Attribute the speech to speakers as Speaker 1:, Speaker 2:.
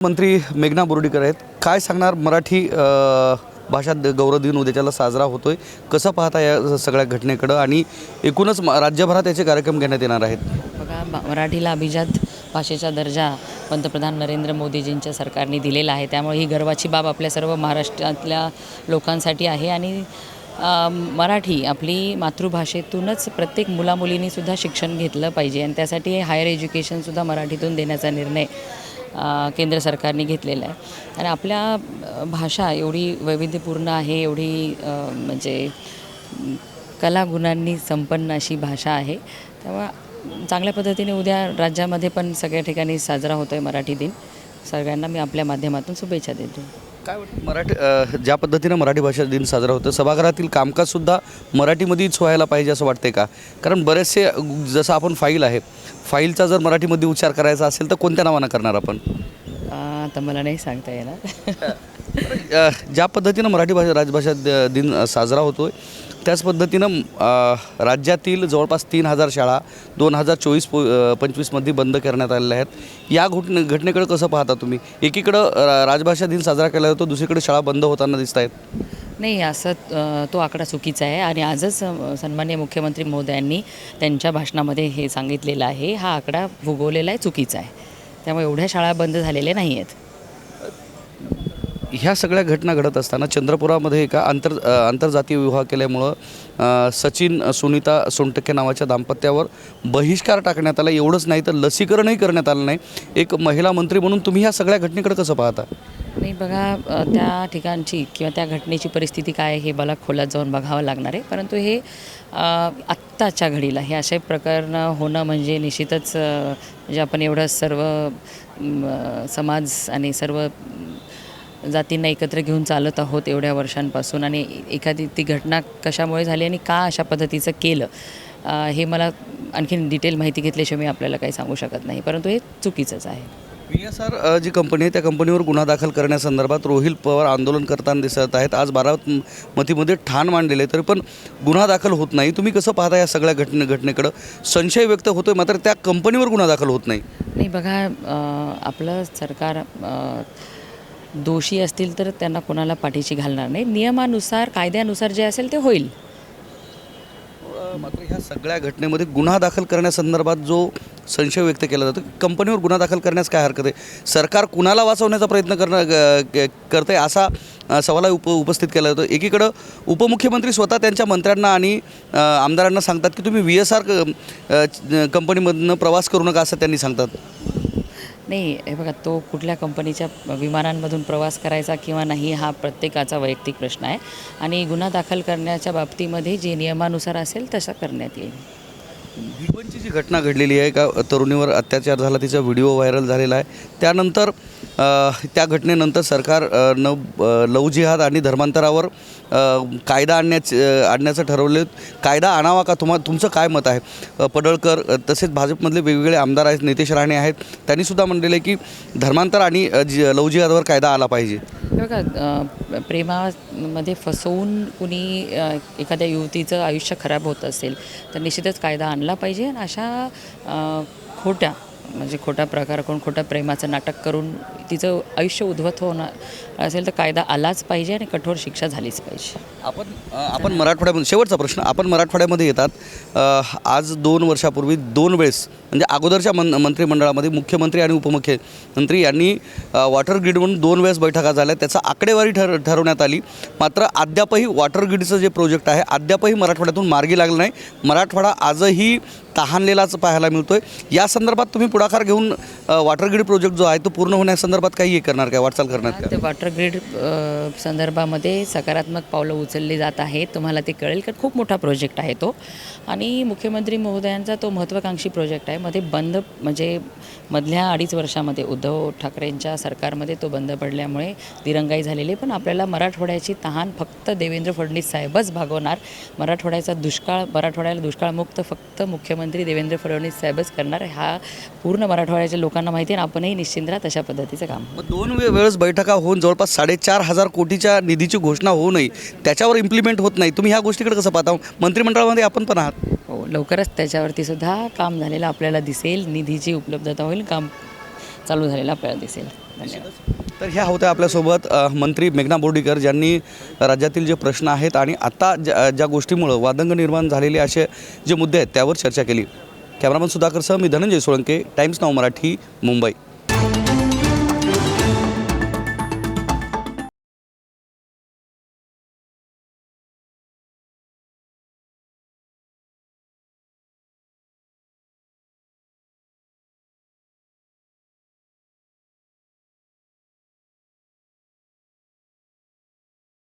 Speaker 1: मंत्री मेघना बोर्डीकर आहेत. काय सांगणार मराठी भाषा गौरव दिन उद्याच्याला साजरा होतोय, कसं पाहता या सगळ्या घटनेकडं आणि एकूणच राज्यभरात याचे कार्यक्रम घेण्यात येणार आहेत?
Speaker 2: बघा, मराठीला अभिजात भाषेचा दर्जा पंतप्रधान नरेंद्र मोदीजींच्या सरकारने दिलेला आहे. त्यामुळे ही गर्वाची बाब आपल्या सर्व महाराष्ट्रातल्या लोकांसाठी आहे आणि मराठी आपली मातृभाषेतूनच प्रत्येक मुलामुलींनीसुद्धा शिक्षण घेतलं पाहिजे आणि त्यासाठी हायर एज्युकेशनसुद्धा मराठीतून देण्याचा निर्णय केंद्र सरकारने घेतलेला आहे. आणि आपल्या भाषा एवढी वैविध्यपूर्ण आहे, एवढी म्हणजे कलागुणांनी संपन्न अशी भाषा आहे. त्यामुळे चांगल्या पद्धतीने उद्या राज्यामध्ये पण सगळ्या ठिकाणी साजरा होतो आहे मराठी दिन. सगळ्यांना मी आपल्या माध्यमातून शुभेच्छा देतो.
Speaker 1: काय वाटतं मराठी ज्या पद्धतीनं मराठी भाषा दिन साजरा होतं, सभागृहातील कामकाजसुद्धा मराठीमध्येच व्हायला पाहिजे असं वाटते का? कारण बरेचसे जसं आपण फाईल आहे, फाईलचा जर मराठीमध्ये उच्चार करायचा असेल तर कोणत्या नावानं करणार आपण?
Speaker 2: आता मला नाही सांगता येणार.
Speaker 1: ज्या पद्धतीनं मराठी भाषा राजभाषा दिन साजरा होतो आहे त्याच पद्धतीनं राज्यातील जवळपास 3000 शाळा 2024-25मध्ये बंद करण्यात आलेल्या आहेत. या घटनेकडे कसं पाहता तुम्ही? एकीकडं राजभाषा दिन साजरा केला जातो, दुसरीकडे शाळा बंद होताना दिसत आहेत.
Speaker 2: नाही, असं तो आकडा चुकीचा आहे आणि आजच सन्माननीय मुख्यमंत्री महोदयांनी त्यांच्या भाषणामध्ये हे सांगितलेलं आहे. हा आकडा भूगोलेला आहे, चुकीचा आहे. त्यामुळे एवढ्या शाळा बंद झालेल्या नाही आहेत.
Speaker 1: ह्या सगळ्या घटना घडत असताना चंद्रपुरामध्ये एका आंतरजातीय विवाह केल्यामुळं सचिन सुनीता सोनटक्के नावाच्या दाम्पत्यावर बहिष्कार टाकण्यात आला. एवढंच नाही तर लसीकरणही करण्यात आलं नाही. एक महिला मंत्री म्हणून तुम्ही ह्या सगळ्या घटनेकडे कसं पाहता?
Speaker 2: नाही, बघा, त्या ठिकाणची किंवा त्या घटनेची परिस्थिती काय आहे हे मला खोलात जाऊन बघावं लागणार आहे. परंतु हे आत्ताच्या घडीला हे असे प्रकरण होणं म्हणजे निश्चितच म्हणजे आपण एवढं सर्व समाज आणि सर्व जातींना एकत्र घेऊन चालत आहोत एवढ्या वर्षांपासून आणि एखादी ती घटना कशामुळे झाली आणि का अशा पद्धतीचं केलं हे मला आणखीन डिटेल माहिती घेतल्याशिवाय मी आपल्याला काही सांगू शकत नाही. परंतु हे चुकीचंच आहे.
Speaker 1: VSR जी कंपनी आहे त्या कंपनीवर गुन्हा दाखल करण्यासंदर्भात रोहिल पवार आंदोलन करताना दिसत आहेत. आज बारामतीमध्ये ठाण मांडलेले तरी पण गुन्हा दाखल होत नाही. तुम्ही कसं पाहता या सगळ्या घटनेकडं? संशय व्यक्त होतोय मात्र त्या कंपनीवर गुन्हा दाखल होत नाही.
Speaker 2: नाही, बघा, आपलं सरकार दोषी असतील तर त्यांना कोणाला पाठीशी घालणार नाही. नियमानुसार कायद्यानुसार जे असेल ते होईल.
Speaker 1: मात्र ह्या सगळ्या घटनेमध्ये गुन्हा दाखल करण्यासंदर्भात जो संशय व्यक्त केला जातो, कंपनीवर गुन्हा दाखल करण्यास काय हरकत आहे? सरकार कुणाला वाचवण्याचा प्रयत्न करते असा सवाल उपस्थित केला जातो. एकीकडं उपमुख्यमंत्री स्वतः त्यांच्या मंत्र्यांना आणि आमदारांना सांगतात की तुम्ही VSR कंपनीमधनं प्रवास करू नका असं त्यांनी सांगतात.
Speaker 2: नाही, हे बघा, तो कुठल्या कंपनीच्या विमानांमधून प्रवास करायचा किंवा नाही हा प्रत्येकाचा वैयक्तिक प्रश्न आहे आणि गुन्हा दाखल करण्याच्या बाबतीमध्ये जे नियमानुसार असेल तसं करण्यात येईल.
Speaker 1: भिगवणची जी घटना घडलेली आहे, का तरुणीवर अत्याचार झाला, तिचा व्हिडिओ व्हायरल झालेला आहे. त्यानंतर त्या घटनेनंतर सरकार लव जिहाद आणि धर्मांतरावर कायदा आणण्याचं ठरवलं. कायदा आणावा का? तुमचं काय मत आहे? पडळकर तसेच भाजपमधले वेगवेगळे आमदार आहेत, नितेश राणे आहेत, त्यांनीसुद्धा म्हणलेलं आहे की धर्मांतर आणि लव जिहादवर कायदा आला पाहिजे.
Speaker 2: बघा, प्रेमामध्ये फसवून कुणी एखाद्या युवतीचं आयुष्य खराब होत असेल तर निश्चितच कायदा आणला पाहिजे. आणि अशा खोटा प्रकार करून खोट्या प्रेमाचं नाटक करून तिचं आयुष्य उद्ध्वस्त होणार असेल तर कायदा आलाच पाहिजे आणि कठोर शिक्षा झालीच पाहिजे.
Speaker 1: आपण मराठवाड्यामध्ये शेवटचा प्रश्न, आपण मराठवाड्यामध्ये येतात. आज 2 वर्षापूर्वी 2 वेळेस म्हणजे अगोदरच्या मंत्रिमंडळामध्ये मुख्यमंत्री आणि उपमुख्यमंत्री यांनी वॉटर ग्रीड म्हणून 2 वेळेस बैठका झाल्या. त्याचा आकडेवारी ठरवण्यात आली. मात्र अद्यापही वॉटर ग्रीडचं जे प्रोजेक्ट आहे अद्यापही मराठवाड्यातून मार्गी लागलं नाही. मराठवाडा आजही तहानलेलाच पाहायला मिळतोय. या संदर्भात तुम्ही पुढाकार घेऊन वॉटर ग्रीड प्रोजेक्ट जो आहे तो पूर्ण होण्यासंदर्भात काही करणार काय, वाटचाल करणार का?
Speaker 2: ते वॉटर ग्रीड संदर्भामध्ये सकारात्मक पावलं उचलली जात आहेत. तुम्हाला ते कळेल की खूप मोठा प्रोजेक्ट आहे तो आणि मुख्यमंत्री महोदयांचा तो महत्त्वाकांक्षी प्रोजेक्ट आहे. म्हणजे मधल्या 2.5 वर्षामध्ये उद्धव ठाकरेंच्या सरकारमध्ये तो बंद पडल्यामुळे दिरंगाई झालेली. पण आपल्याला मराठवाड्याची तहान फक्त देवेंद्र फडणवीस साहेबच भागवणार. मराठवाड्याला दुष्काळमुक्त फक्त मुख्यमंत्री देवेंद्र फडणवीस साहेबच करणार. हा पूर्ण मराठवाड्याच्या लोकांना माहिती आहे आणि आपणही निश्चिंत राहत अशा पद्धतीचं काम.
Speaker 1: 2 वेळेस बैठका होऊन जवळपास 4,500 कोटीच्या निधीची घोषणा होऊ नये, त्याच्यावर इम्प्लिमेंट होत नाही. तुम्ही ह्या गोष्टीकडे कसं पाहता? मंत्रिमंडळामध्ये आपण पण आहात.
Speaker 2: हो, लवकरच त्याच्यावरती सुद्धा काम झालेलं आपल्याला दिसेल. निधीची उपलब्धता होईल, काम चालू झालेला आपल्याला दिसेल. धन्यवाद.
Speaker 1: तर ह्या होत्या आपल्यासोबत मंत्री मेघना बोर्डीकर, ज्यांनी राज्यातील जे प्रश्न आहेत आणि आता ज्या गोष्टीमुळं वादंग निर्माण झालेले असे जे मुद्दे आहेत त्यावर चर्चा केली. कॅमेरामन सुधाकरसह मी धनंजय सोळंके, टाइम्स नाऊ मराठी, मुंबई.